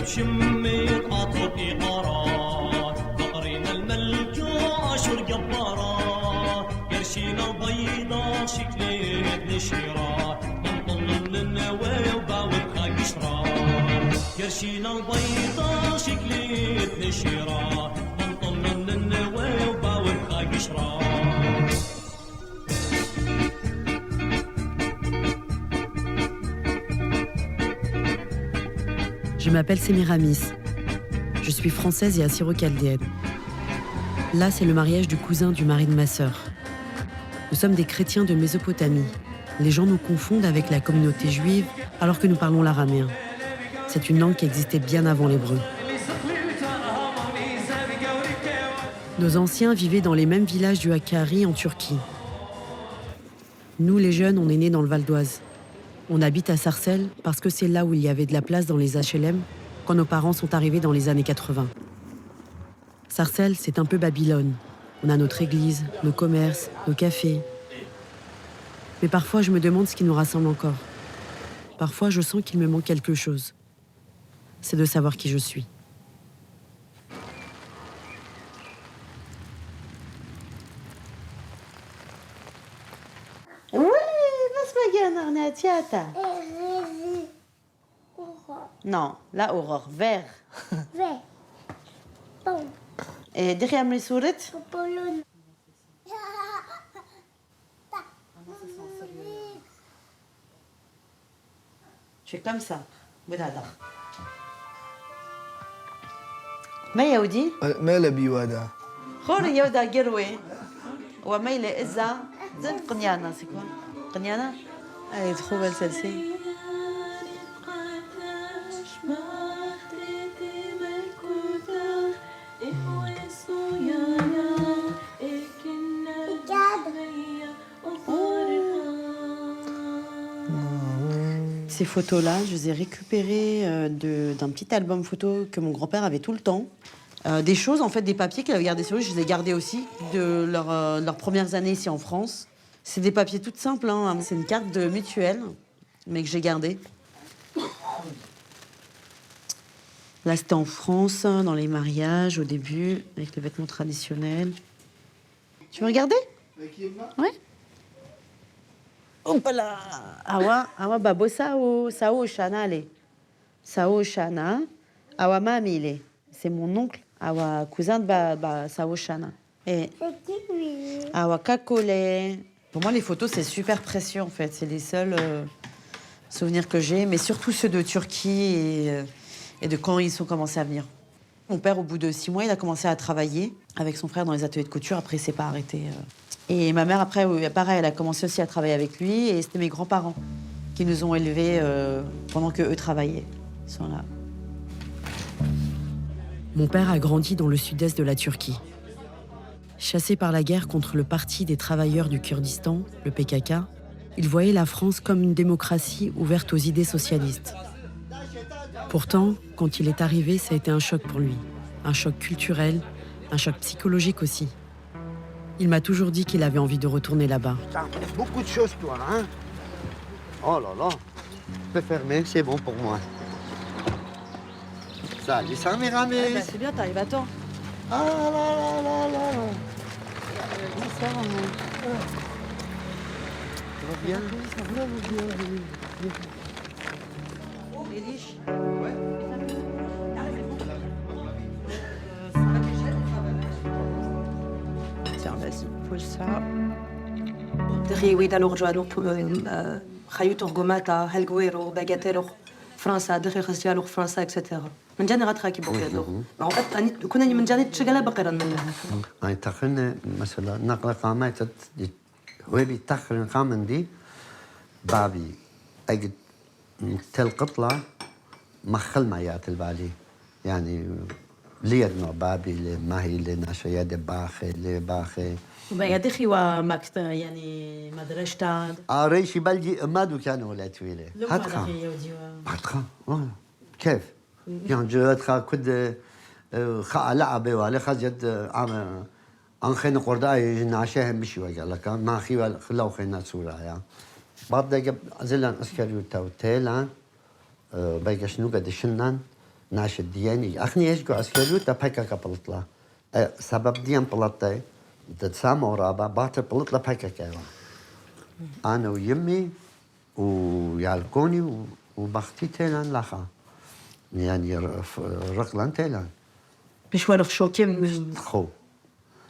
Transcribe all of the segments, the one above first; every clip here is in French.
شميت أطرقي قرار بقرينا الملك عاشور جبارا قرشينا البيضة شكلت نشيرا منطل النوايا وباوبها قشرا قرشينا البيضة شكلت نشيرا منطل النوايا وباوبها قشرا. Je m'appelle Sémiramis. Je suis française et assyro-chaldéenne. Là, c'est le mariage du cousin du mari de ma sœur. Nous sommes des chrétiens de Mésopotamie. Les gens nous confondent avec la communauté juive alors que nous parlons l'araméen. C'est une langue qui existait bien avant l'hébreu. Nos anciens vivaient dans les mêmes villages du Hakkari en Turquie. Nous, les jeunes, on est nés dans le Val d'Oise. On habite à Sarcelles parce que c'est là où il y avait de la place dans les HLM quand nos parents sont arrivés dans les années 80. Sarcelles, c'est un peu Babylone. On a notre église, nos commerces, nos cafés. Mais parfois, je me demande ce qui nous rassemble encore. Parfois, je sens qu'il me manque quelque chose. C'est de savoir qui je suis. Non, la Aurore, vert. Vert. Bon. Et derrière mes sourires. Polon. Je fais comme ça. Bedada. ما يودي؟ ما لا بيوادا. خور يودا جروي. وما يلا إزا زين قنيانا سكوا. قنيانا؟ أي trop belle celle-ci. Ces photos-là, je les ai récupérées d'un petit album photo que mon grand-père avait tout le temps. Des choses, en fait, des papiers qu'il avait gardés sur lui, je les ai gardés aussi de leurs premières années ici en France. C'est des papiers tout simples, hein. C'est une carte de mutuelle, mais que j'ai gardée. Là, c'était en France, dans les mariages, au début, avec les vêtements traditionnels. Tu veux regarder? Ouais. Hop là! Awa babo sao shana le. Sao shana. Awa mami le. C'est mon oncle. Awa cousin de sao shana. Et C'est qui lui? awa kakole. Pour moi, les photos, c'est super précieux, en fait. C'est les seuls souvenirs que j'ai, mais surtout ceux de Turquie et de quand ils sont commencés à venir. Mon père, au bout de 6 mois, il a commencé à travailler avec son frère dans les ateliers de couture. Après, il s'est pas arrêté. Et ma mère, après, pareil, elle a commencé aussi à travailler avec lui. Et c'était mes grands-parents qui nous ont élevés pendant qu'eux travaillaient. Ils sont là. Mon père a grandi dans le sud-est de la Turquie. Chassé par la guerre contre le Parti des travailleurs du Kurdistan, le PKK, il voyait la France comme une démocratie ouverte aux idées socialistes. Pourtant, quand il est arrivé, ça a été un choc pour lui. Un choc culturel, un choc psychologique aussi. Il m'a toujours dit qu'il avait envie de retourner là-bas. T'as beaucoup de choses, toi, là, hein? Oh là là. Je peux fermer, c'est bon pour moi. Salut, Sémiramis. C'est bien, t'arrives à temps. Ah là là là là là. Bonsoir, maman. Ça va bien? Ça va bien. Elish. Tiens, vas-y, pose ça. دغي لو رجالو خيوتو غوماتا هالغويرو باغاتيرو فرنسا دغي خسيالو فرنسا اكسترا من جاني غاتراكي بوكيدو ما فات اني كنا من جاني تشغلا بقرا منها يعني تخن مثلا نقل قامات ويلي تخن قامن دي بابي اجد تل قطلة مخل مايات البالي يعني ليدنا بابي ما هي لنا شيادة باخي لي باخي وبعدخي وماكت يعني مدرسة ريشي بلدي ما دو كانوا ولا تويلة هاتخا هاتخا كيف يعني جو هاتخا كد خا لعبة ولا خجد عم أنخين قرداي نعشاهم بشي وجه لك ما خي خلاو خينا سورة يعني بعد جب زلنا أسكريو تاوتيلان بيجا شنو قد شنن ناشد دياني أخني إيش قو أسكيلو تبهكا كبلطلا سبب ديان بلطي تتسامو رابا باتر بلطلا بهكا كيرا أنا ويمي ويالكوني وبختي تيلان لخا يعني رقلان تيلان بشوي choqué. خو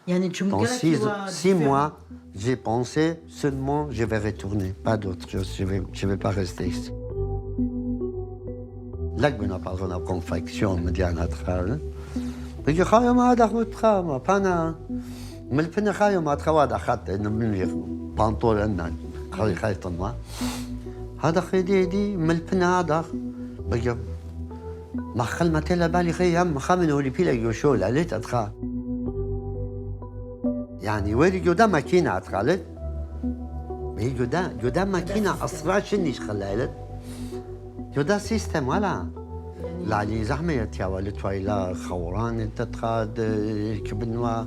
يعني tu me Dans dirais 6 mois, j'ai pensé seulement je vais retourner, pas d'autre chose, je vais pas rester ici. Là, on a parlé de confection, me dit un autre. Je dis, خايا ما هذا هو التخام، فأنا من الفن خايا ما تخواد أخذت إنه من بانطول عندنا خاي طنوا. هذا خدي من الفن هذا بقى ما خل ما تلا بالي خيام خامن هو اللي بيلا يوشول عليت أتخا. يعني ويلي جودا ماكينة أتخالد. هي جودا ماكينة أسرع شنيش خلالت. جودا سيستم ولا. لا لي زحمة يا ولد ويلا خوران تتخاد كبنوا.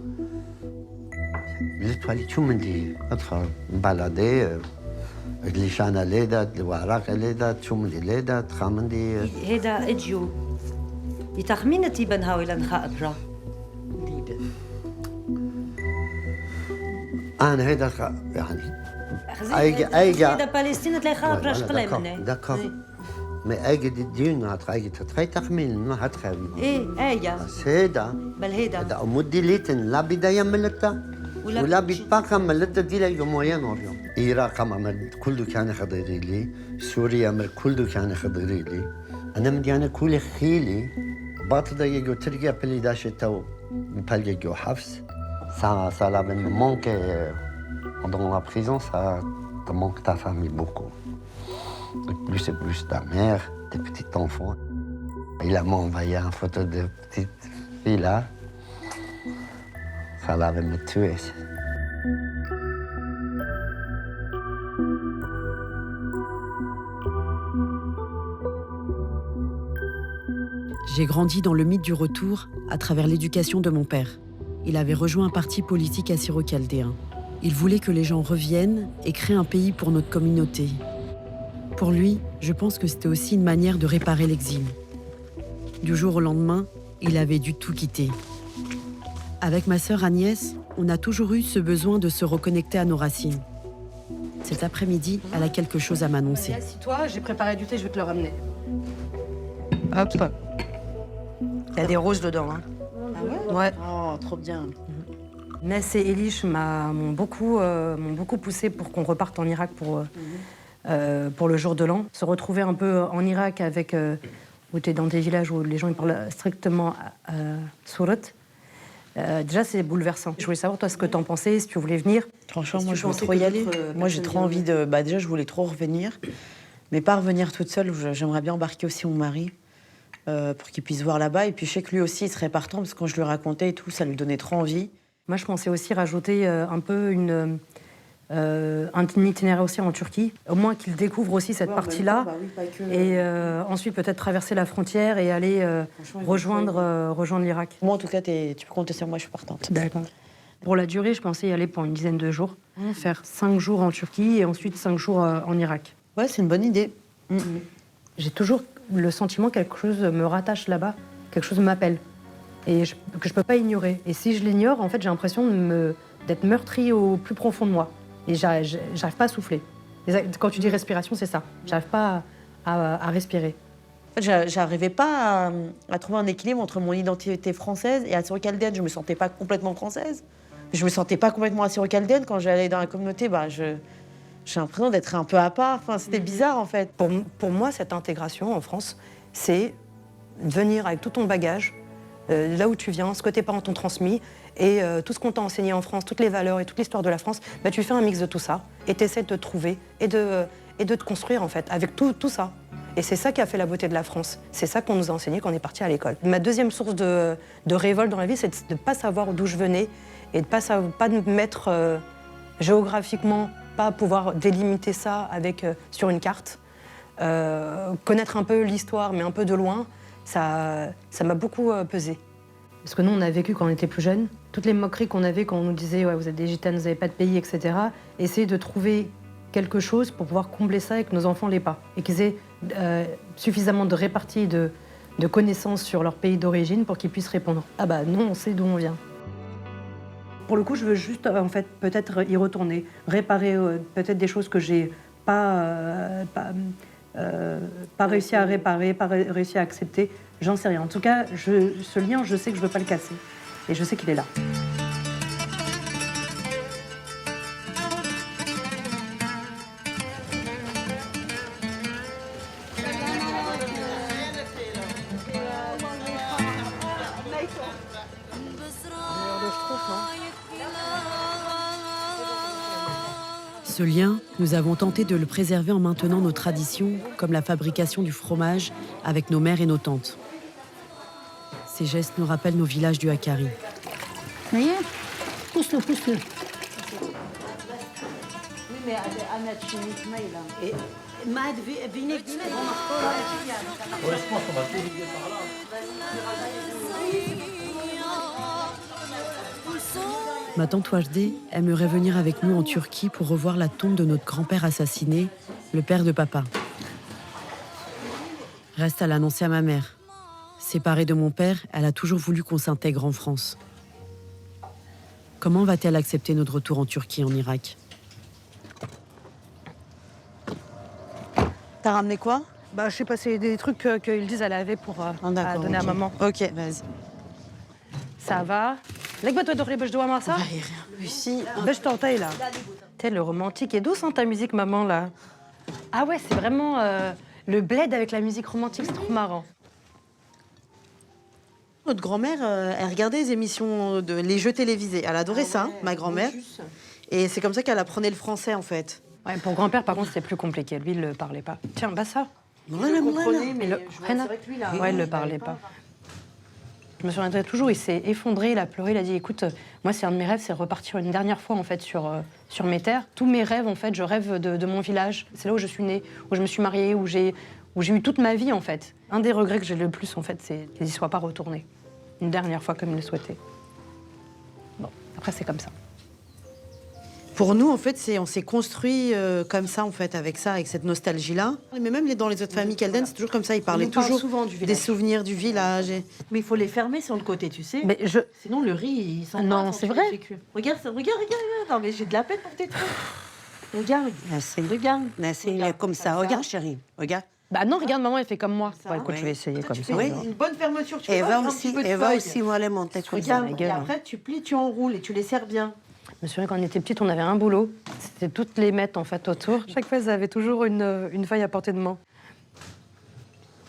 لتوالي شو من دي أتخا بلدي اللي شانا ليدات الوراق ليدات شو من دي ليدات خامن دي. هيدا إجيو يتخمين تيبن هاوي لنخاطرة. أنا هيدا يعني هيدا بالستين تلاقي خاطرة شقلة منه. داكور. ما أجد الدين هتخيل تخمين ما هتخيل. إيه هيدا. بل هيدا. هذا أمودي ليتن لا بداية ملتا ولا بيتبقى ملتا دي ليومين وريوم. العراق عمل كله كان خضيري لي، سوريا عمل كله كان خضيري لي. أنا مديانة كل خيلي باطل يجو ترجع بلي داش تو بلي يجو حفص. Ça l'avait manqué dans la prison, ça te manque ta famille beaucoup. Et plus ta mère, tes petits enfants. Il m'a envoyé une photo de petite fille là. Ça l'avait me tué. J'ai grandi dans le mythe du retour à travers l'éducation de mon père. Il avait rejoint un parti politique assyro-chaldéen. Il voulait que les gens reviennent et créent un pays pour notre communauté. Pour lui, je pense que c'était aussi une manière de réparer l'exil. Du jour au lendemain, il avait dû tout quitter. Avec ma sœur Agnès, on a toujours eu ce besoin de se reconnecter à nos racines. Cet après-midi, elle a quelque chose à m'annoncer. Assieds-toi, j'ai préparé du thé, je vais te le ramener. Hop. Il y a des roses dedans. Hein. Ah ouais? Oh, trop bien. Ness et Elish m'ont beaucoup poussé pour qu'on reparte en Irak pour le jour de l'an. Se retrouver un peu en Irak avec où tu es dans des villages où les gens ils parlent strictement Surat. Déjà, c'est bouleversant. Je voulais savoir, toi, ce que t'en pensais, si tu voulais venir. Franchement, moi, je veux trop y aller. Moi, j'ai trop envie de... Bah, déjà, je voulais trop revenir. Mais pas revenir toute seule. J'aimerais bien embarquer aussi mon mari pour qu'il puisse voir là-bas. Et puis, je sais que lui aussi, il serait partant, parce que quand je lui racontais et tout, ça lui donnait trop envie. Moi, je pensais aussi rajouter un peu un itinéraire aussi en Turquie, au moins qu'il découvre aussi cette partie-là, et ensuite peut-être traverser la frontière et aller rejoindre l'Irak. Moi, en tout cas, tu peux compter sur moi, je suis partante. D'accord. Pour la durée, je pensais y aller pour une dizaine de jours, faire 5 jours en Turquie et ensuite 5 jours en Irak. Ouais, c'est une bonne idée. J'ai toujours le sentiment que quelque chose me rattache là-bas, quelque chose m'appelle, et que je peux pas ignorer. Et si je l'ignore, en fait, j'ai l'impression d'être meurtrie au plus profond de moi. Et j'arrive pas à souffler. Quand tu dis respiration, c'est ça. J'arrive pas à respirer. En fait, j'arrivais pas à trouver un équilibre entre mon identité française et assyro-chaldéenne. Je me sentais pas complètement française. Je me sentais pas complètement assyro-chaldéenne. Quand j'allais dans la communauté, bah, j'ai l'impression d'être un peu à part. Enfin, c'était bizarre, en fait. Pour moi, cette intégration en France, c'est venir avec tout ton bagage, là où tu viens, ce que tes parents t'ont transmis, et tout ce qu'on t'a enseigné en France, toutes les valeurs et toute l'histoire de la France, bah, tu fais un mix de tout ça et tu essaies de te trouver et de te construire en fait, avec tout ça. Et c'est ça qui a fait la beauté de la France. C'est ça qu'on nous a enseigné quand on est parti à l'école. Ma deuxième source de révolte dans la vie, c'est de ne pas savoir d'où je venais et de pas me mettre géographiquement, pas pouvoir délimiter ça sur une carte. Connaître un peu l'histoire, mais un peu de loin, ça m'a beaucoup pesé. Parce que nous, on a vécu quand on était plus jeunes, toutes les moqueries qu'on avait quand on nous disait ouais, vous êtes des gitanes, vous n'avez pas de pays, etc. Essayer de trouver quelque chose pour pouvoir combler ça et que nos enfants l'aient pas. Et qu'ils aient suffisamment de répartie de connaissances sur leur pays d'origine pour qu'ils puissent répondre « Ah bah non, on sait d'où on vient ». Pour le coup, je veux juste en fait peut-être y retourner, réparer peut-être des choses que j'ai pas réussi à réparer, pas réussi à accepter. J'en sais rien. En tout cas, ce lien, je sais que je veux pas le casser. Et je sais qu'il est là. Ce lien, nous avons tenté de le préserver en maintenant nos traditions, comme la fabrication du fromage avec nos mères et nos tantes. Ces gestes nous rappellent nos villages du Hakkari. Pousse-le, pousse-le. Ma tante Wajde aimerait venir avec nous en Turquie pour revoir la tombe de notre grand-père assassiné, le père de papa. Reste à l'annoncer à ma mère. Séparée de mon père, elle a toujours voulu qu'on s'intègre en France. Comment va-t-elle accepter notre retour en Turquie, en Irak? T'as ramené quoi? Bah, je sais pas, c'est des trucs qu'ils disent à laver pour à donner à maman. Ok, vas-y. Ça va. لك بتدخلي باش دوا مع صح؟ Lucie. باش تعطي là. T'es le romantique et douce hein, ta musique maman là. Ah ouais, c'est vraiment le bled avec la musique romantique, c'est trop marrant. Notre grand-mère, elle regardait les émissions, les jeux télévisés. Elle adorait ça, ma grand-mère. Et c'est comme ça qu'elle apprenait le français, en fait. Ouais, pour grand-père, par contre, c'était plus compliqué. Lui, il le parlait pas. Tiens, bah ça. Voilà, Mais c'est vrai que lui, là. Ouais, il le parlait pas. Je me souviendrai toujours, il s'est effondré, il a pleuré, il a dit écoute, moi c'est un de mes rêves, c'est repartir une dernière fois en fait sur mes terres. Tous mes rêves en fait, je rêve de mon village. C'est là où je suis née, où je me suis mariée, où j'ai eu toute ma vie en fait. Un des regrets que j'ai le plus en fait, c'est qu'ils n'y soient pas retournés une dernière fois comme il le souhaitait. Bon, après c'est comme ça. Pour nous, en fait, on s'est construit comme ça, en fait, avec ça, avec cette nostalgie-là. Mais même dans les autres familles Kelden, c'est toujours comme ça. Ils parlaient toujours souvent du village. des souvenirs du village. Mais il faut les fermer sur le côté, tu sais. Mais Sinon, le riz, il s'en va Non, quand c'est tu vrai. le fais cuire. Regarde, regarde. Non, mais j'ai de la peine pour tes trucs. Regarde, regarde. Comme ça. Regarde, chérie. Regarde. bah non, regarde maman, elle fait comme moi. Ouais, écoute, je vais essayer comme ça. Oui, alors. une bonne fermeture. Tu vois, un petit peu de feuilles. moi, les monter. Regarde, la et gueule, après, tu plies, tu enroules et tu les sers bien. Je me souviens quand on était petite, on avait un boulot. C'était toutes les mettre en fait autour. Chaque fois, elles avaient toujours une feuille à portée de main.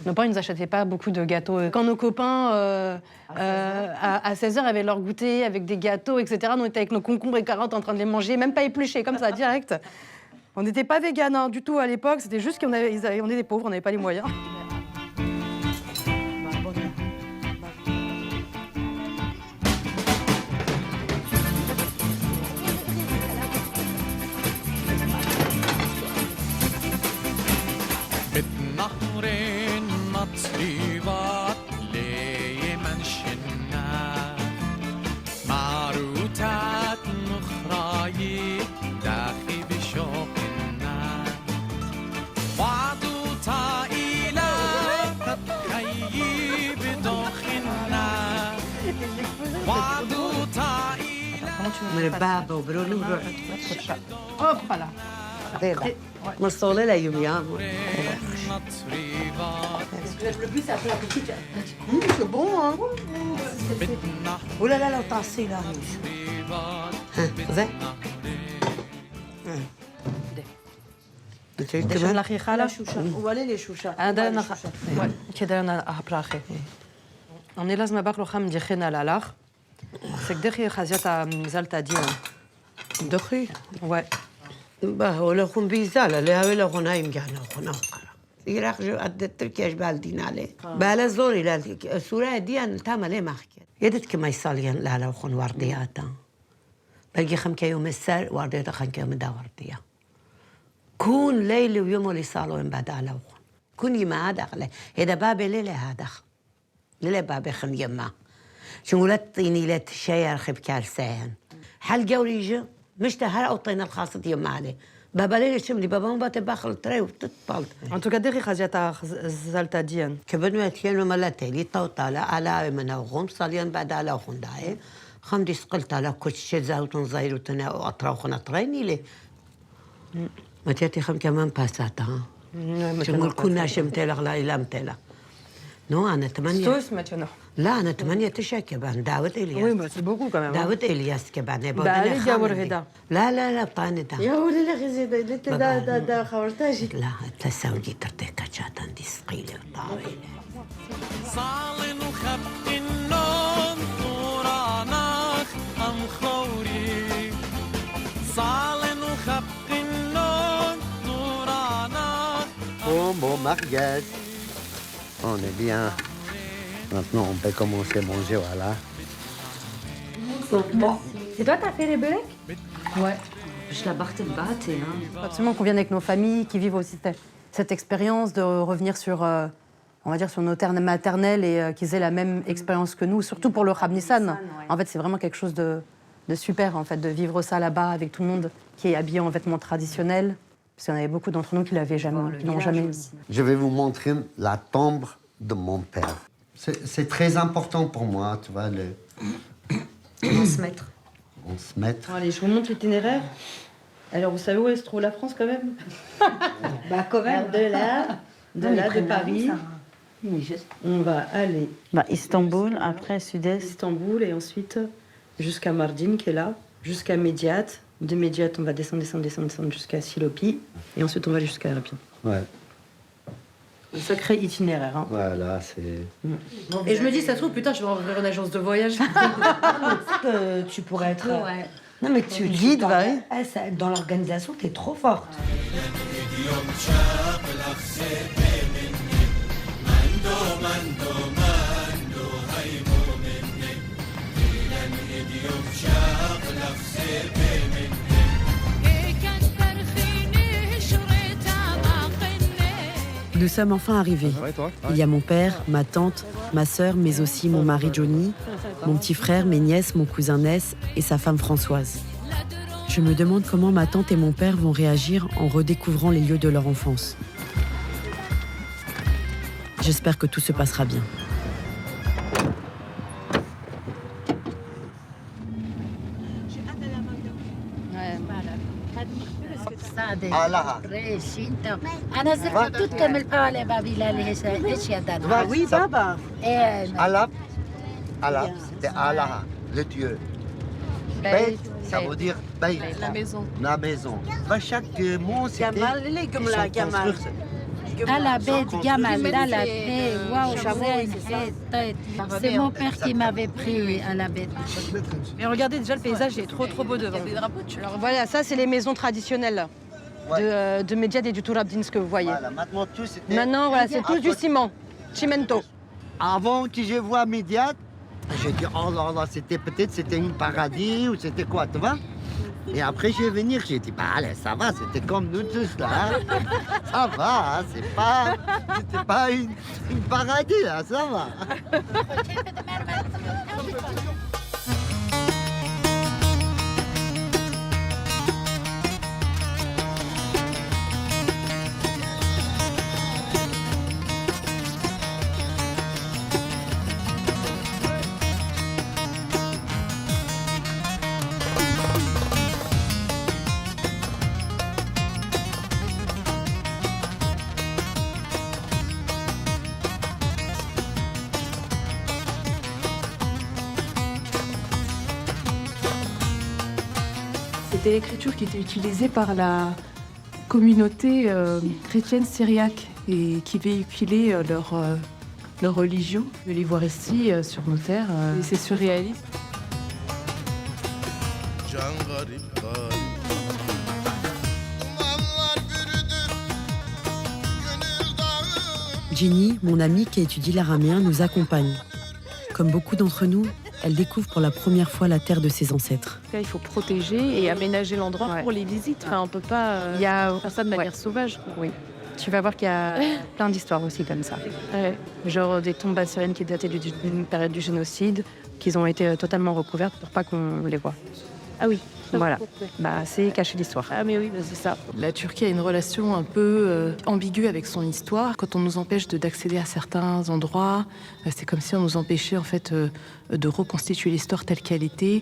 Nos parents ne nous achetaient pas beaucoup de gâteaux. Quand nos copains, à 16h, avaient leur goûter avec des gâteaux, etc., nous, on était avec nos concombres et carottes en train de les manger, même pas épluchés, comme ça, direct. On n'était pas véganes hein, du tout à l'époque. C'était juste qu'on on est des pauvres, on n'avait pas les moyens. بنهر مطربات ليمن شنا معروتات نخراي داخي بشوقنا وعدو طائلة تتخيي بدوخنا وعدو طائلة مربابة وبرولو Hop, voilà. مصولة ليوميا C'est bon, hein? ولا لا لو تعصي لا زين كمان لاخي خاله Où aller les chouchas? انا كده انا هبراخي انا لازم باكلو خام دخينا لالخ سك دخي خازيتا زالتا ديون دخي ouais با ولا خون بيزالا لا ولا خون هاي مجانا خون أخرى يراق جو قد تركيا جبال دين عليه بالا زوري لا سورة ديان تاما ليه ما حكيت يدت كما يصاليان لا لا خون وردياتا باقي خم كيوم السر وردياتا خم كيوم دا ورديا كون ليلي ويوم اللي صالوا من بعد على خون كون يما هذا خلا هذا بابي ليلة هذا ليلة بابي خم يما شو لا تطيني لا تشير خب كارسان حل جوري جو مش تهرا أوطينا الخاصة يوم عليه بابا ليلة شملي بابا ما بتبخل تري وتتبلط En tout cas, derrière Khazia Zalta Dian. كبنوات ينو ملاتي لي طوطالة على من غوم صاليان بعد على خنداي خمدي سقلت على كل شيء زاوتن زايرو تنا أطراوخنا تريني لي ما تياتي خم كمان باساتا شنقول كنا شمتلا غلا إلى متلا نو أنا 8 Tous maintenant. لا أنا 8 تشاك كبان داود إلياس Oui, bah, c'est beaucoup quand même. داود إلياس كبان بعلي جاور غدا. لا طاني دا يا ولي لا غزيدة اللي دا خورتاجي. لا تساوي ترتيكا شاتان دي سقيلة طاويلة صالن وخب النوم طوراناخ أم خوري صالن وخب النوم طوراناخ Bon, mariage. On est bien. Maintenant, on peut commencer à manger, voilà. C'est toi, t'as fait les beureks? Ouais. Je la barre de batte, hein. Absolument qu'on vienne avec nos familles, qui vivent aussi cette expérience de revenir sur, on va dire, sur nos terres maternelles et qu'ils aient la même expérience que nous, surtout pour le Khab Nissan. En fait, c'est vraiment quelque chose de super, en fait, de vivre ça là-bas avec tout le monde qui est habillé en vêtements traditionnels. Parce qu'il y en avait beaucoup d'entre nous qui l'avaient jamais, qui n'ont jamais eu. Je vais vous montrer la tombe de mon père. C'est très important pour moi, tu vois, On se mettre. on se mettre. Bon, allez, je vous montre l'itinéraire. Alors, vous savez où est-ce trouve la France, quand même? Bah, quand même. De Paris. On va aller Istanbul, après à sud-est. Istanbul et ensuite jusqu'à Mardin, qui est là, jusqu'à Médiat. De Médiat, on va descendre jusqu'à Silopi. Et ensuite, on va aller jusqu'à Erbil. Ouais, Un sacré itinéraire. Hein. voilà, c'est... Et je me dis, ça se trouve, putain, je vais ouvrir une agence de voyage. Tu pourrais être... Ouais. Non, mais tu Guide, va, oui. Dans l'organisation, t'es trop forte. Nous sommes enfin arrivés. Il y a mon père, ma tante, ma sœur, mais aussi mon mari Johnny, mon petit frère, mes nièces, mon cousin Ness et sa femme Françoise. Je me demande comment ma tante et mon père vont réagir en redécouvrant les lieux de leur enfance. J'espère que tout se passera bien. Oui, Baba. Alap, c'était Allah, le Dieu. Beit, ça veut dire Beit. La maison. La maison. Bah, chaque mot, c'était... C'est mon père qui m'avait pris à la bête. Mais regardez, déjà, le paysage est trop beau devant. Alors voilà, ça, c'est les maisons traditionnelles de Médiat et du Tourabdin, ce que vous voyez. Voilà, maintenant, tout, c'était... Maintenant, voilà, c'est tous du ciment. Cimento. Avant que je vois Médiat, j'ai dit, oh là là, c'était une paradis ou c'était quoi, tu vois? Et après, je vais venir, j'ai dit, bah allez, ça va, c'était comme nous tous là. Hein. Ça va, hein, c'était pas une paradis là, ça va. C'était l'écriture qui était utilisée par la communauté chrétienne syriaque et qui véhiculait leur religion. De les voir ici, sur nos terres, c'est surréaliste. Ginny, mon amie qui étudie l'araméen, nous accompagne. Comme beaucoup d'entre nous, elle découvre pour la première fois la terre de ses ancêtres. Il faut protéger et aménager l'endroit pour les visites. Enfin, on ne peut pas faire ça de manière sauvage. Oui. Tu vas voir qu'il y a plein d'histoires aussi comme ça. Ouais. Genre des tombes assyriennes qui dataient d'une période du génocide, qui ont été totalement recouvertes pour pas qu'on les voit. Ah oui. Voilà. Bah, c'est cacher l'histoire. Ah mais oui, bah, c'est ça. La Turquie a une relation un peu ambiguë avec son histoire. Quand on nous empêche d'accéder à certains endroits, c'est comme si on nous empêchait en fait de reconstituer l'histoire telle qu'elle était.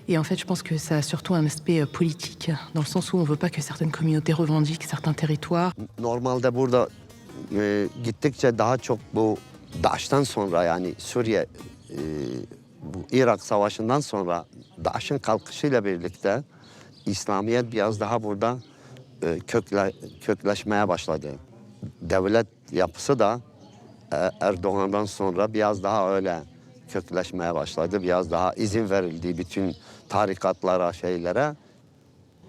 Et en fait, je pense que ça a surtout un aspect politique, dans le sens où on ne veut pas que certaines communautés revendiquent certains territoires. Normalde burada gittikçe daha çok bu DAEŞ'ten sonra yani Suriye bu Irak Savaşı'ndan sonra DAEŞ'in kalkışıyla birlikte İslamiyet biraz daha burada kökleşmeye başladı. Devlet yapısı da Erdoğan'dan sonra biraz daha öyle kökleşmeye başladı. Biraz daha izin verildi bütün tarikatlara, şeylere.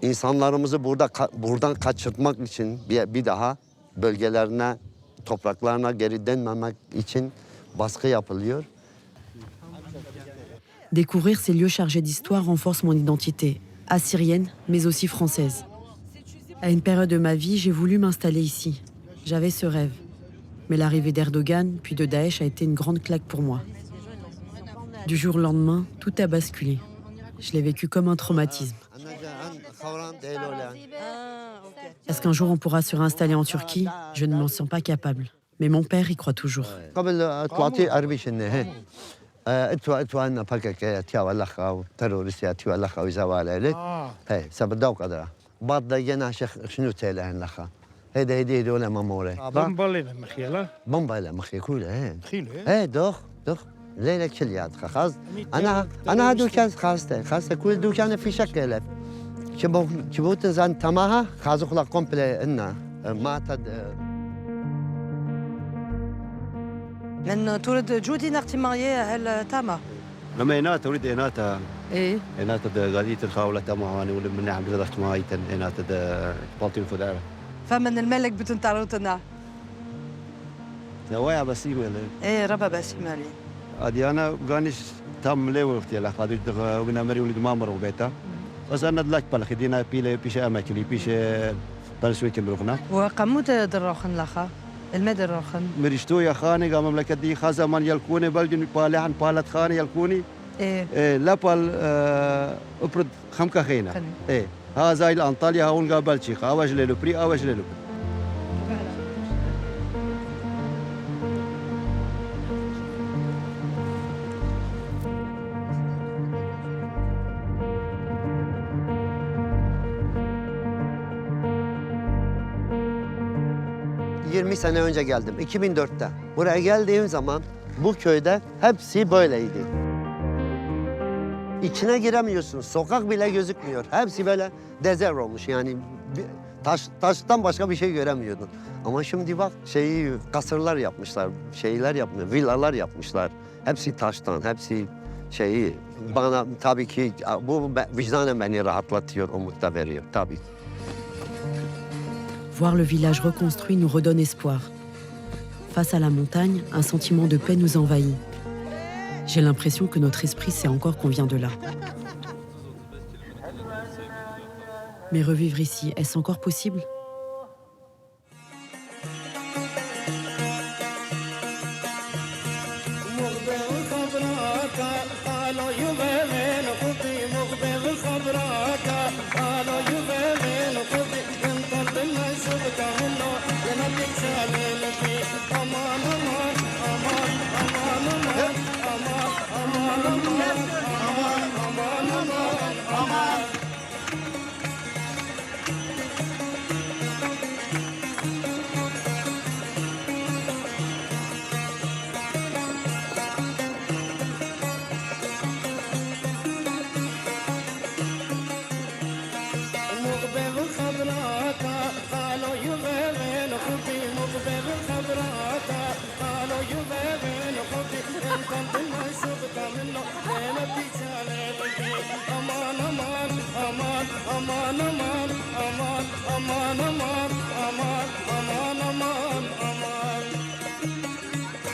İnsanlarımızı buradan kaçırtmak için bir daha bölgelerine, topraklarına geri dönmemek için baskı yapılıyor. Découvrir ces lieux chargés d'histoire renforce mon identité, assyrienne, mais aussi française. À une période de ma vie, j'ai voulu m'installer ici. J'avais ce rêve. Mais l'arrivée d'Erdogan, puis de Daesh, a été une grande claque pour moi. Du jour au lendemain, tout a basculé. Je l'ai vécu comme un traumatisme. Est-ce qu'un jour on pourra se réinstaller en Turquie? Je ne m'en sens pas capable. Mais mon père y croit toujours. اتوانا فكك تيا ولا خاو تروريست تيا ولا خاو زوال لك هي سبداو قدره بعد جنا شيخ شنو تيله لخا هيدا ولا ماموره بمبالي مخيله بمبالي مخي كوله خيله ايه دوخ ليلك كليات خاص انا هادو كان خاصه كل دكان في شكل شبوت زان تماها خازق لا كومبلي ان ما تد لأن تولد جودي نختي ماريي هل تاما. لما هنا تريد هنا إيه. هنا غادي الخاولة تاما واني ولا من نعم زادت ماي هنا بالتين فدار. فمن الملك بتن تعرضنا. نوايا بسيمة. إيه ربا بسيمة لي. أدي أنا غانيش تام لي وقتي لا قادر ونا مري ولد مامر وبيتا. بس أنا دلك بالخدينا بيش أماكن بيش بنسويت بروخنا. وقمود دروخن لخا. المدى الروخن مريشتو يا خاني قام مملكة دي خازا من يلكوني بلجن بالحن بالت خاني يلكوني إيه لا بال أبرد خمكة خينا إيه ها زايل أنطاليا هون قابل شيخ أواج ليلو بري أواج ليلو 20 sene önce geldim, 2004'te. Buraya geldiğim zaman bu köyde hepsi böyleydi. İçine giremiyorsun, sokak bile gözükmüyor. Hepsi böyle dezer olmuş yani taştan başka bir şey göremiyordun. Ama şimdi bak kasırlar yapmışlar, villalar yapmışlar. Hepsi taştan, hepsi bana tabii ki bu vicdanen beni rahatlatıyor, umut da veriyor tabii. Voir le village reconstruit nous redonne espoir. Face à la montagne, un sentiment de paix nous envahit. J'ai l'impression que notre esprit sait encore qu'on vient de là. Mais revivre ici, est-ce encore possible ?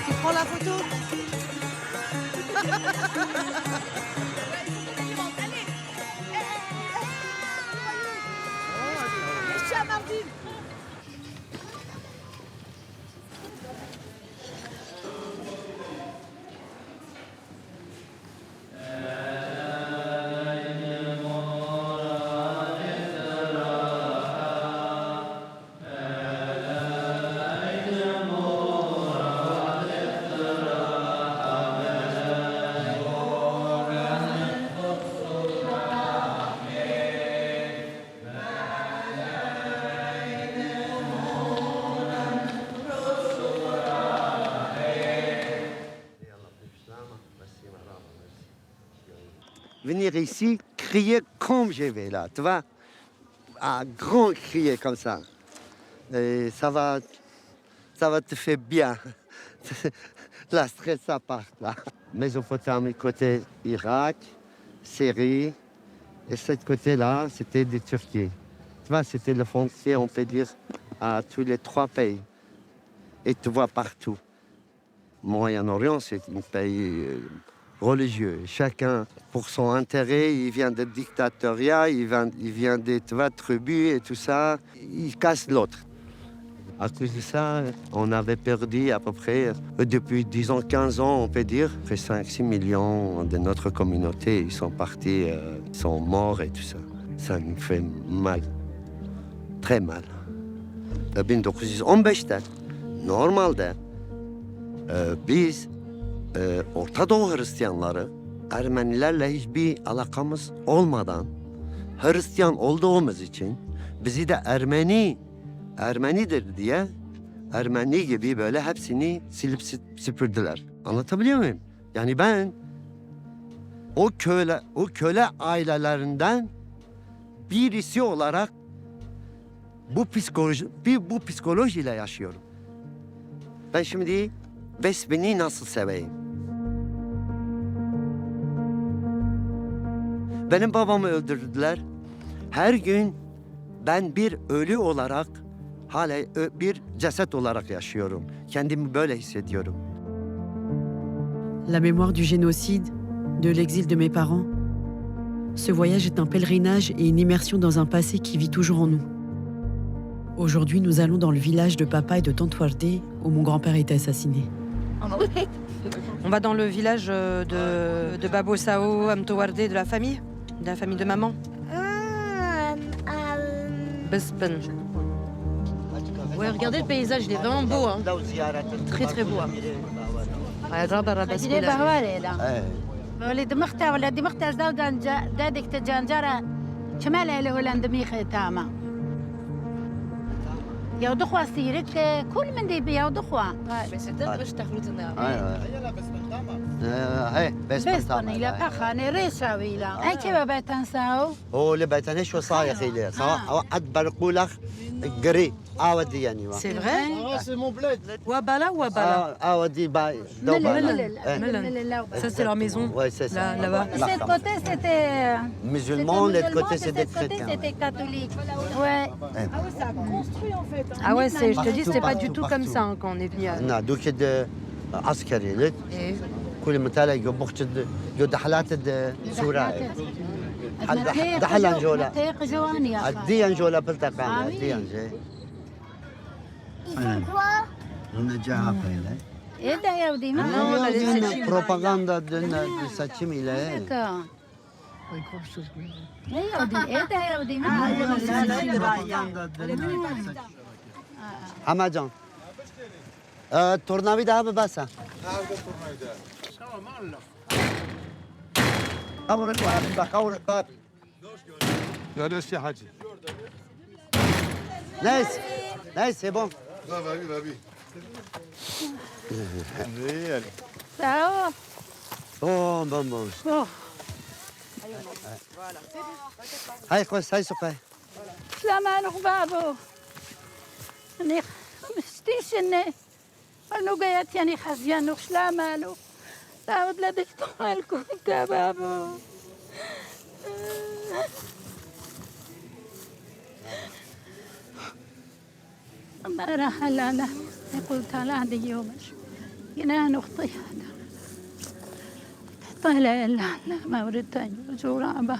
Tu prends la photo? venir ici, crier comme je vais là, tu vois, à grand crier comme ça. Et ça va te faire bien. La stress, ça part là. Mésopotamie, côté Irak, Syrie, et ce côté-là, c'était de Turquie. Tu vois, c'était le frontier, on peut dire, à tous les 3 pays. Et tu vois partout. Moyen-Orient, c'est un pays religieux. Chacun, pour son intérêt, il vient de dictatoriat, il vient des tribus et tout ça. Il casse l'autre. À cause de ça, on avait perdu à peu près, depuis 10 ans, 15 ans, on peut dire, près 5-6 millions de notre communauté. Ils sont partis, ils sont morts et tout ça. Ça nous fait mal. Très mal. 1915'te normalde biz Orta Doğu Hristiyanları Ermenilerle hiçbir alakamız olmadan Hristiyan olduğumuz için bizi de Ermenidir diye Ermeni gibi böyle hepsini silip süpürdüler. Anlatabiliyor muyum? Yani ben o köle ailelerinden birisi olarak bu psikolojiyle yaşıyorum. Ben şimdi Vesbin'i nasıl seveyim? Benim babamı öldürdüler. Her gün ben bir ölü olarak, hala bir ceset olarak yaşıyorum. Kendimi böyle hissediyorum. La mémoire du génocide, de l'exil de mes parents, ce voyage est un pèlerinage et une immersion dans un passé qui vit toujours en nous. Aujourd'hui, nous allons dans le village de papa et de tante Wardé, où mon grand-père était assassiné. On va dans le village de Babo Sao, Amto Wardé, de la famille de maman. Bespen. Ouais, regardez le paysage, il est vraiment beau, hein. Très très beau. ولد مختار ولدي مختار زودان دادك تجانجرة شمال إلى هولندا ميخي تاما يا دخوا سيرك كل من دي بيا دخوا بس تدرش تخلطنا هاي بس إلى أخاني ريشة ويلا أي كيف بتنساو هو اللي بيتنش وصايخ إليه سواء أدبر قري أودي يعني C'est vrai? C'est mon bled. Wabala ou Wabala? أودي Ça, c'est leur maison. Ouais, c'est ça. Là-bas. De ce côté, c'était Musulman, de l'autre côté, de c'est des ce côté, chrétiens. c'était catholique. Ouais. Ah ouais, ça a construit en fait. Ah ouais, je te dis, c'était pas Partout, du tout partout. comme ça hein, quand on est venu à... نعم كده عسكري لك Et... كل متالا يبخت يدحلات سوراي دحلان جولا تيق جواني يا خالد. الديان جولا بلتقى الديان جاي Ils font quoi? النجاح فيلا إيه ده يا ودي ما propaganda دنا seçim ile هيك. إيه يا ودي إيه ده يا ودي ما Hamacan tornavida abi basa قورك واحد قورك باب لا سي حاجي نايس c'est bon لا بابي ساو bon هاي خوش هاي سوقي سلام بابو أنا مستيشني أنا قيت يعني خزيان وسلامانو تعود لديك طوالكم يا بابو ما راح أنا قلت على هذه يوم ينا نخطي طالع إلا ما ورد جورابة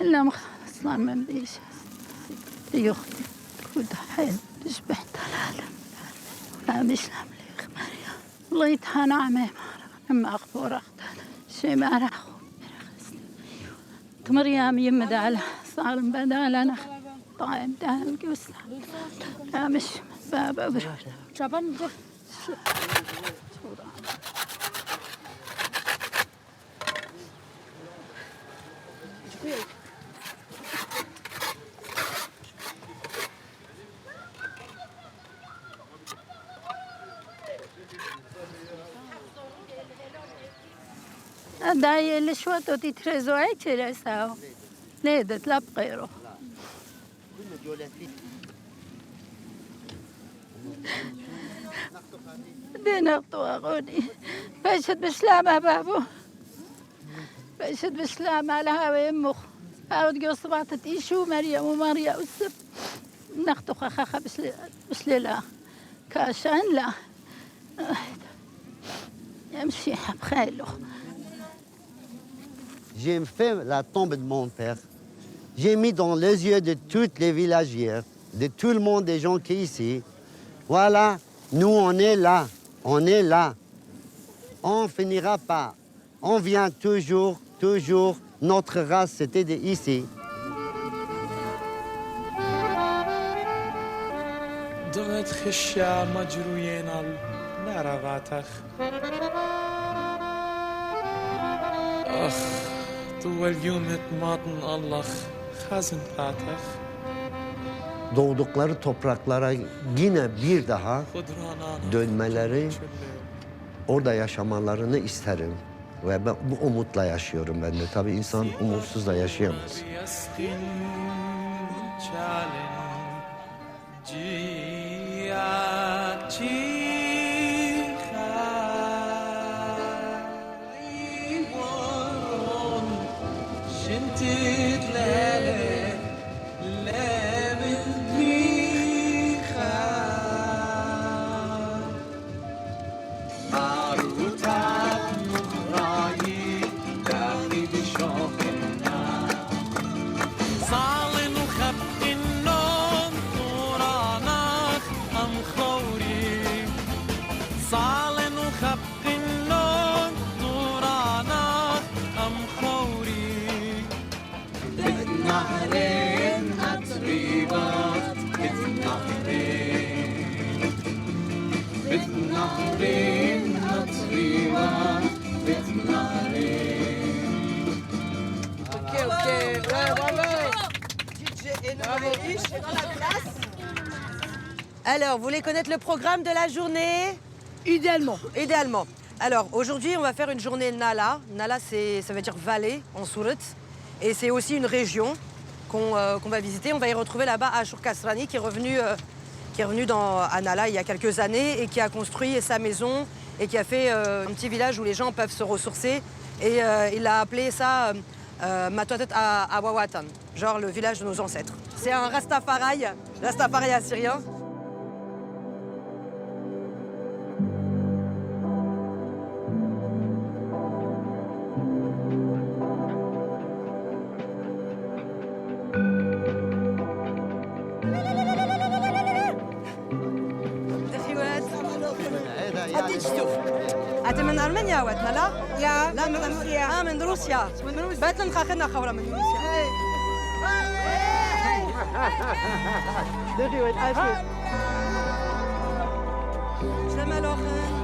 إلا مخلص ما بديش يخطي كنت حيل تشبح العالم لا مش لمليخ مريم الله يتحان عمي أما أخبر أختال شي ما راح مريم يمد على صار بدال أنا طايم دال قوس لا مش بابا برا شبان داي اللي شوتو تترزو عيك لساو نيدت لا بغيرو دينا اغوني باشد بسلامة بابو باشد بسلامة على هاوي امخ هاود جو صبعت ايشو مريم وماريا والسب نخطو خاخا بسليلا كاشان لا يمشي بخيلو. J'ai fait la tombe de mon père. J'ai mis dans les yeux de toutes les villagières, de tout le monde, des gens qui sont ici. Voilà, nous on est là, on est là. On finira pas. On vient toujours, toujours. Notre race, c'était ici. دمت خشيا مجرويين النعرفاتخ أخ طول يوم تماطن الله خازن فاتخ. Doğdukları topraklara yine bir daha dönmeleri, orada yaşamalarını isterim. Ve ben bu umutla yaşıyorum ben de. Tabii insan umutsuz da yaşayamaz. Alors, vous voulez connaître le programme de la journée? Idéalement. Idéalement. Alors, aujourd'hui, on va faire une journée Nala. Nala, ça veut dire vallée en sourd. Et c'est aussi une région qu'on va visiter. On va y retrouver là-bas Ashur Kasrani, qui est revenu à Nala il y a quelques années et qui a construit sa maison et qui a fait un petit village où les gens peuvent se ressourcer. Et il a appelé ça Matotet Awawatan, genre le village de nos ancêtres. C'est un Rastafari assyrien. أنت من أرمينيا واتنا لا؟ لا من روسيا. من روسيا. بات لنا خاخنا خورة من روسيا. سلام عليكم.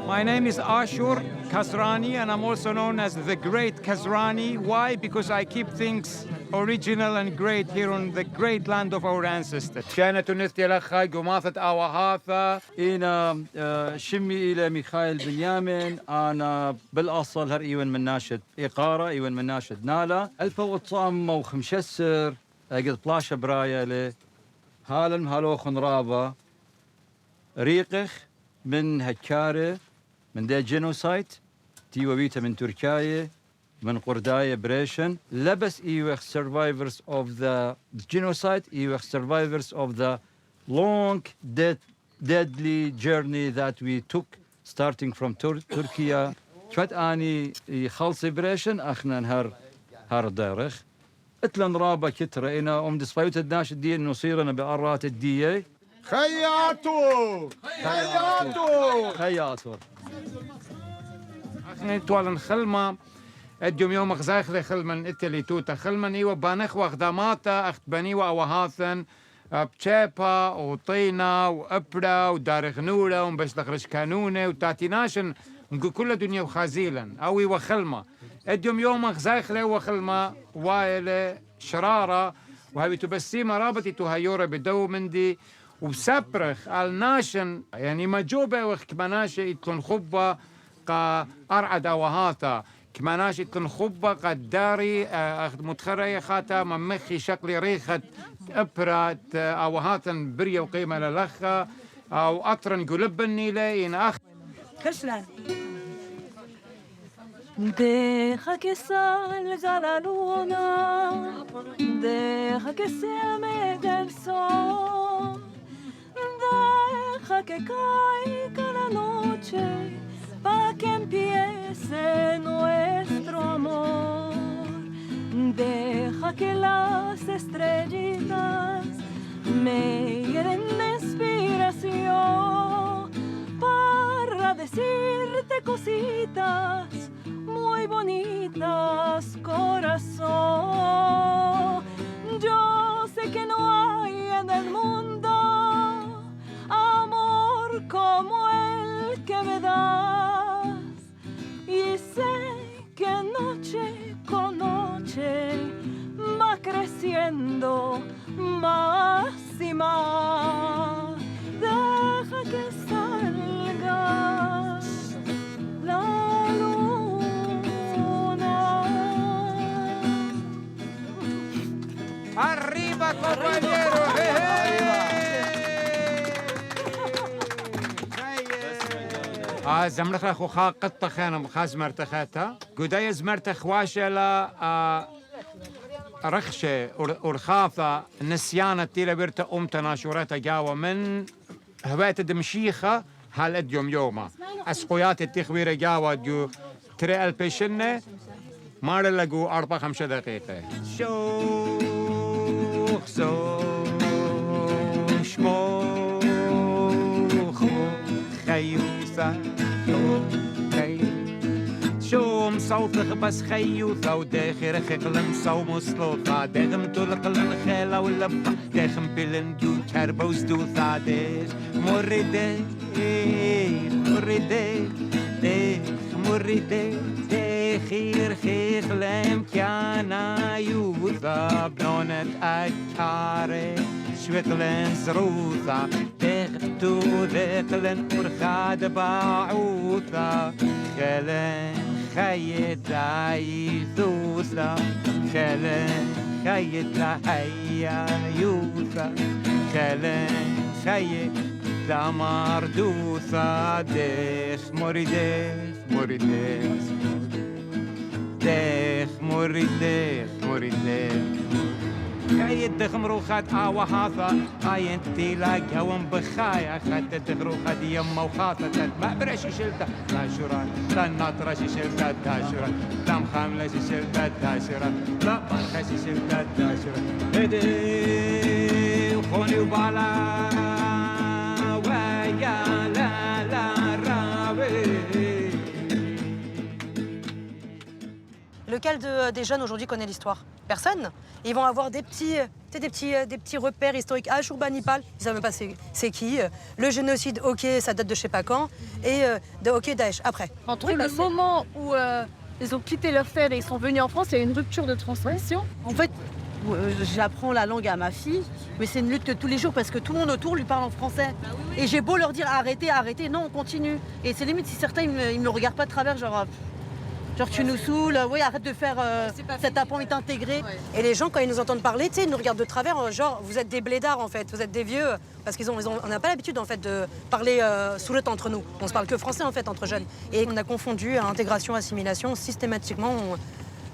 My name is Ashur Kasrani, and I'm also known as the Great Kasrani. Why? Because I keep things original and great here on the great land of our ancestors. كانت نثتي لخا قماثة أوهاثة إنا شمي إلى ميخائيل بنيامين أنا بالأصل هر إيوان من ناشد إقارة إيوان من ناشد نالا ألفا وتصام وخمشسر قد بلاشة برايا لي هالن هالوخن رابا ريقخ من هكاري من دا جينوسايد تيوبيتا من تركيا من قرداية بريشن لبس إيوخ survivors of the genocide إيوخ survivors of the long deadly journey that we took starting from Turkey شوات آني خلصي بريشن أخنا نهار دارخ اتلن رابا كترة إنا دسبايوت الداش الدية نصيرنا بأرات الدية خياتو اخني توالن خلما اديوم يوم خزايخ خلمن اتلي توتا خلمن ايوه بانخ وخداماتا اخت بني واوهاثن بشيبا وطينة وأبرة ودارغنولة وبس لغرش كانونة وتاتيناشن كل الدنيا وخازيلا أوي وخلمة اديوم يوم غزايخلة وخلمة وايلة شرارة وهذه تبسيمة رابطي تهيورة بدو مندي وبسبرخ الناشن يعني مجوبة وكماناشة يتلون خبة قا أرعد أوهاتا كماناشة يتلون خبة قد داري متخرية خاتا ممخي شكلي ريخة أبرة أوهاتا برية وقيمة للخة أو أطرن قلبني لين أخ كشلان Deja que salga la luna, deja que se meta el sol, deja que caiga la noche, pa' que empiece nuestro amor. Deja que las estrellitas me llenen de inspiración para decirte cositas muy bonitas, corazón. Yo sé que no hay en el mundo amor como el que me das. Y sé que noche con noche va creciendo más y más. Deja que salga la Arriba, compañero! زمرخ أخو خا قطة خانم خاز مرتخاتها قداية زمرتخ واشلا رخشة ورخافة نسيانة تيلا بيرتا أمتنا شورتا جاوة من هواية دمشيخة هالد يوم أسقويات التخويرة جاوة جو تري البيشنة مار لقو 4-5 دقيقة شوخ شموخ خيوثة شوم صوتك بس خيوثة وداخر خقلن صوم وصلوثة داغم تلقلن خيلة واللبة داخم بلن دو كربة وزدوثة داخ مريدي مريدي داخ مريدي خير خيخ لم كان يوثا بنونت أكاري شويقلن زروثا داختو ذاقلن أرخاد باعوثا خلن خيط عيثوثا خلن خيط هيا يوثا خلن خيط دمار دوثا داخ مريديخ مريديخ داخ مريديخ مريديخ خيط دخمروخات آوهاثا هاي انتي لاقها ومبخايا خدت دخروخات يما وخاثة ما برشي شلتا تاشورا لا ناطرشي شلتا تاشورا لا مخاملشي شلتا تاشورا لا مرخشي شلتا تاشورا هدي وخوني وبالا ويا لا لا راوي. Lequel des jeunes aujourd'hui connaît l'histoire? Personne. Ils vont avoir des petits repères historiques. Ah, Shurbanipal, ils ne savent même pas c'est qui. Le génocide, ok, ça date de je sais pas quand. Et ok, Daesh, après. Entre le moment où ils ont quitté leur terre et ils sont venus en France, il y a une rupture de transmission. En fait, j'apprends la langue à ma fille, mais c'est une lutte de tous les jours parce que tout le monde autour lui parle en français. Et j'ai beau leur dire arrêtez, arrêtez, non, on continue. Et c'est limite si certains ils me regardent pas de travers, genre tu nous saoules, oui, arrête de faire cet apprend est intégré. Ouais. Et les gens, quand ils nous entendent parler, tu sais, ils nous regardent de travers, genre vous êtes des blédards en fait, vous êtes des vieux, parce on n'a pas l'habitude en fait de parler sourate entre nous. On se parle que français en fait entre jeunes. Et on a confondu intégration, assimilation, systématiquement.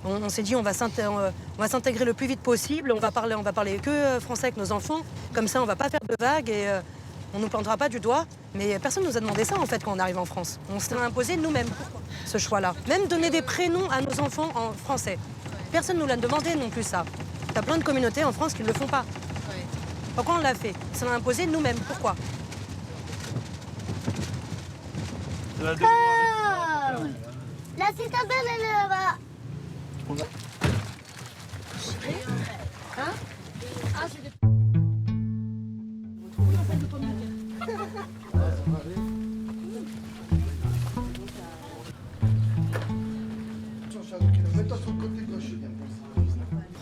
On s'est dit on va s'intégrer le plus vite possible, on va parler que français avec nos enfants, comme ça on va pas faire de vagues et on nous plantera pas du doigt. Mais personne nous a demandé ça en fait quand on arrive en France. On s'est imposé nous-mêmes ce choix-là. Même donner des prénoms à nos enfants en français. Personne nous l'a demandé non plus ça. T'as plein de communautés en France qui ne le font pas. Pourquoi on l'a fait? Ça l'a imposé nous-mêmes. Pourquoi? La citadelle elle est là-bas.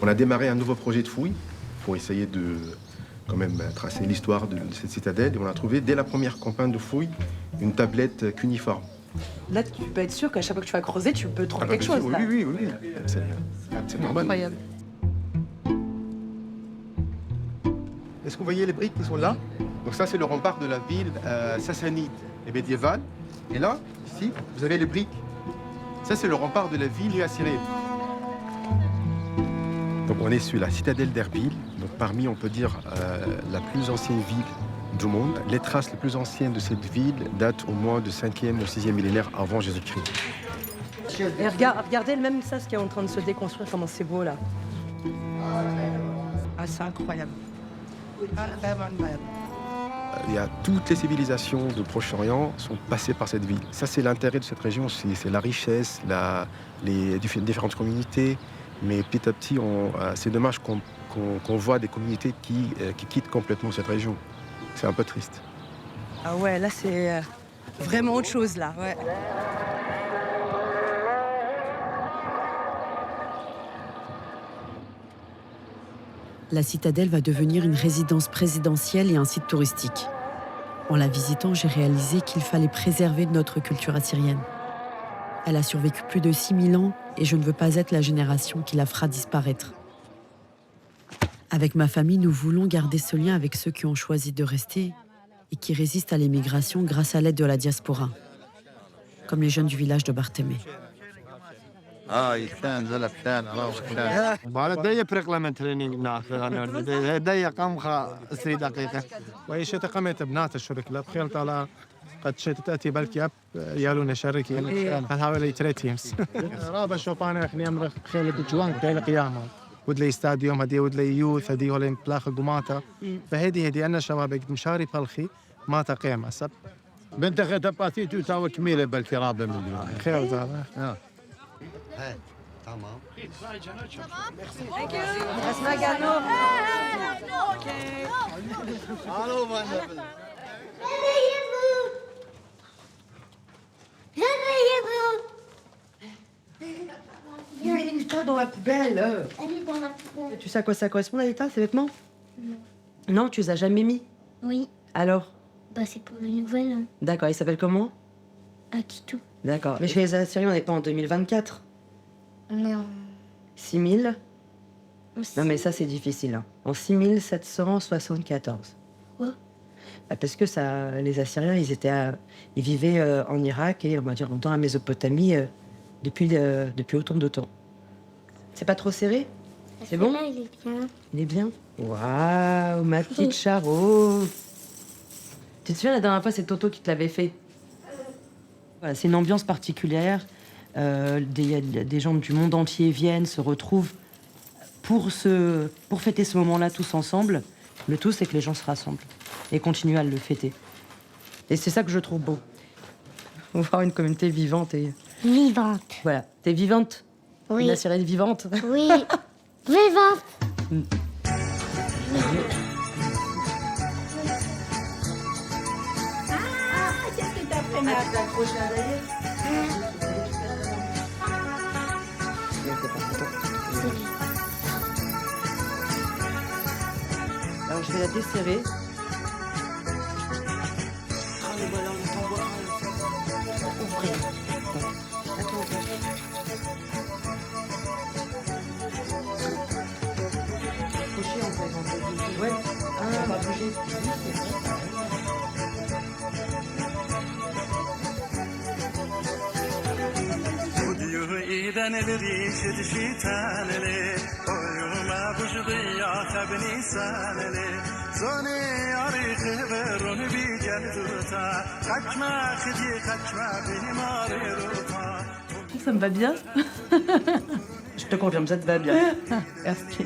On a démarré un nouveau projet de fouille pour essayer de quand même tracer l'histoire de cette citadelle. Et on a trouvé, dès la première campagne de fouille, une tablette cuniforme. Là, tu peux être sûr qu'à chaque fois que tu vas creuser, tu peux trouver quelque chose. Là. Oui. C'est normal. Incroyable. Est-ce que vous voyez les briques qui sont là? Donc ça, c'est le rempart de la ville sassanide et médiévale. Et là, ici, vous avez les briques. Ça, c'est le rempart de la ville assyrienne. Donc on est sur la citadelle d'Erbil. Donc parmi, on peut dire, la plus ancienne ville du monde. Les traces les plus anciennes de cette ville datent au moins du 5e ou 6e millénaire avant Jésus-Christ. Et regardez même ça, ce qui est en train de se déconstruire, comment c'est beau là. Ah, c'est incroyable. Il y a toutes les civilisations du Proche-Orient sont passées par cette ville. Ça, c'est l'intérêt de cette région, c'est la richesse, les différentes communautés. Mais petit à petit, c'est dommage qu'on voit des communautés qui quittent complètement cette région. C'est un peu triste. Ah ouais, là c'est vraiment autre chose là. Ouais. La citadelle va devenir une résidence présidentielle et un site touristique. En la visitant, j'ai réalisé qu'il fallait préserver notre culture assyrienne. Elle a survécu plus de 6000 ans et je ne veux pas être la génération qui la fera disparaître. Avec ma famille, nous voulons garder ce lien avec ceux qui ont choisi de rester et qui résistent à l'émigration grâce à l'aide de la diaspora, comme les jeunes du village de Barthélemy. قد شتتاتي بلكي اب يالون شركي حوالي 3 يمس رابا شوبانا خني امر خيل جوان قيل قيامه ودلي ستاديوم هدي ودلي يوث هدي ولين بلاخ قماتا فهدي انا شباب مشاري بالخي ما تقيم اسب بنت خدباتي تساوي كميله بلكي رابا من خير زاد تمام Thank you. Asma Gano. Il y a une état dans la poubelle. Elle est dans la poubelle. Tu sais à quoi ça correspond, Alita, ces vêtements? Non, tu les as jamais mis? Oui. Alors? Bah, c'est pour le nouvel an. D'accord, il s'appelle comment? Akitou. D'accord. Mais chez les Assyriens, on n'est pas en 2024. Non. 6000? Non, mais ça, c'est difficile. Hein. En 6774. Quoi? Bah, parce que ça, les Assyriens, ils vivaient en Irak et, on va dire, dans la Mésopotamie depuis autant de temps. C'est pas trop serré? C'est bon? Là, il est bien. Il est bien? Waouh, ma petite Charo! Tu te souviens, la dernière fois, c'est Toto qui te l'avait fait? Voilà, c'est une ambiance particulière. Des gens du monde entier viennent, se retrouvent pour fêter ce moment-là tous ensemble. Le tout, c'est que les gens se rassemblent et continuent à le fêter. Et c'est ça que je trouve beau. Voir une communauté vivante et... Vivante. Voilà. T'es vivante? Oui. Une Assyrienne vivante? Oui. Vivante. Qu'est-ce que t'as fait, Max? Alors, je vais la desserrer. Ouais. Ah, on va bouger. Ça me va bien. Je te confirme, ça te va bien. Merci.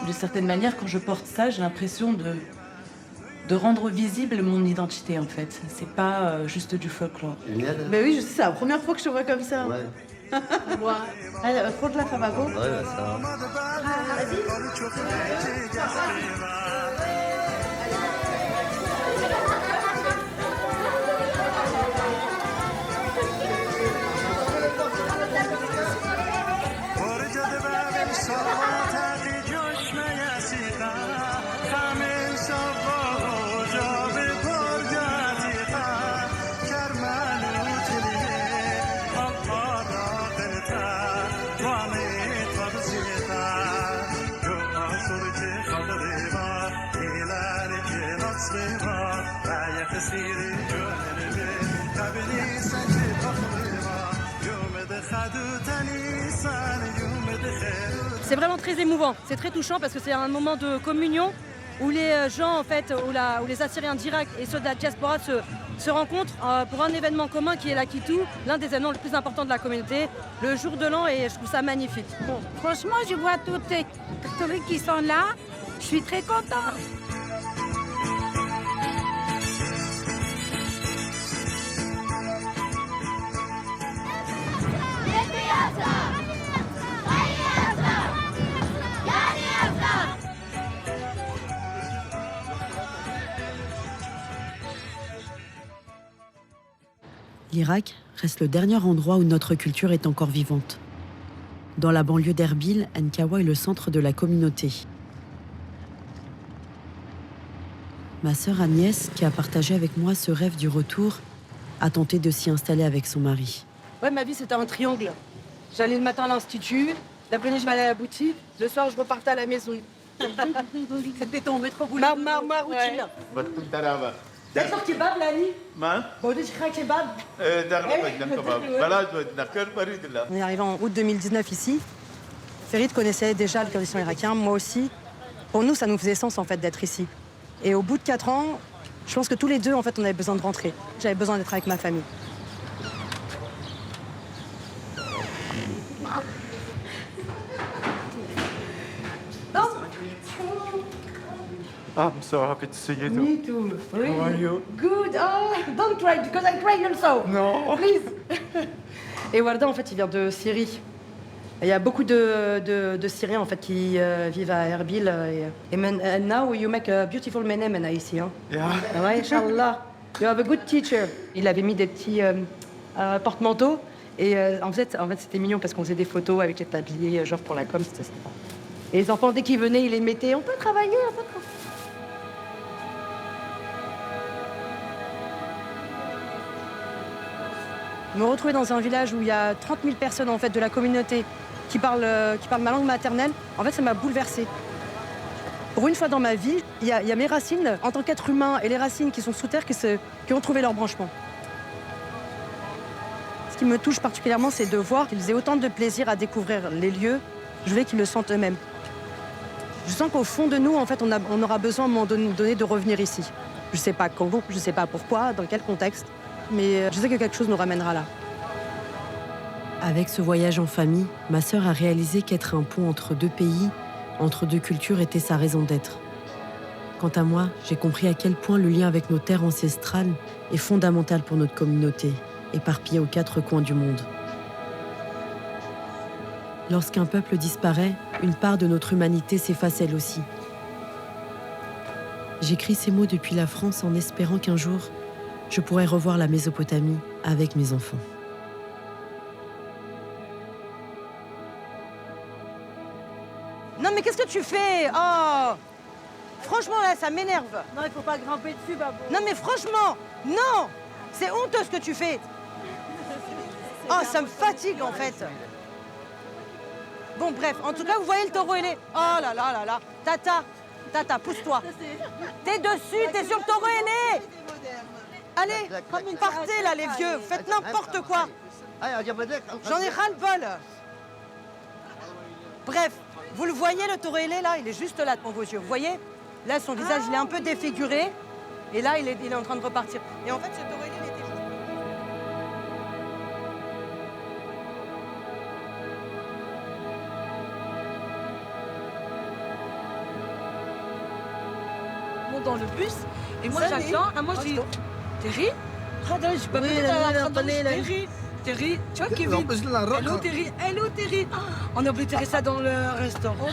De certaine manière, quand je porte ça, j'ai l'impression de rendre visible mon identité, en fait. C'est pas juste du folklore. Mais oui, je sais, c'est la première fois que je te vois comme ça. Ouais. Allez, prends la femme à vous. Ouais, ça va. C'est vraiment très émouvant, c'est très touchant parce que c'est un moment de communion où les gens, en fait, où les Assyriens d'Irak et ceux de la diaspora se rencontrent pour un événement commun qui est la Kitou, l'un des événements les plus importants de la communauté, le jour de l'an, et je trouve ça magnifique. Bon, franchement, je vois toutes les catholiques qui sont là, je suis très contente. L'Irak reste le dernier endroit où notre culture est encore vivante. Dans la banlieue d'Erbil, Nkawa est le centre de la communauté. Ma sœur Agnès, qui a partagé avec moi ce rêve du retour, a tenté de s'y installer avec son mari. Ouais, ma vie, c'était un triangle. J'allais le matin à l'institut, l'après-midi, je m'allais à la boutique, le soir, je repartais à la maison. C'était ton métro boulot. Ma routine. D'accord, kebab, Lani? Kebab. On est arrivé en août 2019 ici. Ferid connaissait déjà le Kurdistan irakien, moi aussi. Pour nous, ça nous faisait sens en fait d'être ici. Et au bout de 4 ans, je pense que tous les deux, en fait, on avait besoin de rentrer. J'avais besoin d'être avec ma famille. I'm so happy to see you too. Me too. Really? How are you? Good. Oh, don't cry because I cry also. No. Please. Et Warda, en fait, il vient de Syrie. Il y a beaucoup de Syriens en fait qui vivent à Erbil. And now you make a beautiful menem ici. Hein. Yeah. Ouais, Inch'Allah. You have a good teacher. Il avait mis des petits porte-manteaux. Et en fait, c'était mignon parce qu'on faisait des photos avec les tabliers, genre pour la com, c'était sympa. Et les enfants, dès qu'ils venaient, ils les mettaient. On peut travailler, on peut travailler. Me retrouver dans un village où il y a 30 000 personnes en fait, de la communauté qui parlent ma langue maternelle, en fait, ça m'a bouleversée. Pour une fois dans ma vie, il y a mes racines en tant qu'être humain et les racines qui sont sous terre qui ont trouvé leur branchement. Ce qui me touche particulièrement, c'est de voir qu'ils aient autant de plaisir à découvrir les lieux. Je voulais qu'ils le sentent eux-mêmes. Je sens qu'au fond de nous, en fait, on aura besoin à un moment donné de revenir ici. Je ne sais pas quand, je ne sais pas pourquoi, dans quel contexte. Mais je sais que quelque chose nous ramènera là. Avec ce voyage en famille, ma sœur a réalisé qu'être un pont entre deux pays, entre deux cultures, était sa raison d'être. Quant à moi, j'ai compris à quel point le lien avec nos terres ancestrales est fondamental pour notre communauté, éparpillée aux 4 coins du monde. Lorsqu'un peuple disparaît, une part de notre humanité s'efface elle aussi. J'écris ces mots depuis la France en espérant qu'un jour, je pourrai revoir la Mésopotamie avec mes enfants. Non mais qu'est-ce que tu fais? Oh! Franchement là, ça m'énerve. Non, il faut pas grimper dessus, Babou. Non mais franchement, non! C'est honteux ce que tu fais. Oh, ça me fatigue en fait. Bon bref, en tout cas, vous voyez le taureau ailé. Oh là là là là. Tata, pousse-toi. T'es dessus, t'es sur le taureau ailé. Allez, partez là les vieux, faites n'importe quoi. J'en ai ras-le-bol. Bref, vous le voyez le taureau ailé là, il est juste là devant vos yeux. Vous voyez? Là son visage il est un peu défiguré et là il est en train de repartir. Et en fait ce taureau ailé il était juste... Dans le bus et moi j'attends. Moi je dis Terry, je peux Terry, tu vois Kevin. Hello Terry. On a oublié Terry ça dans le restaurant.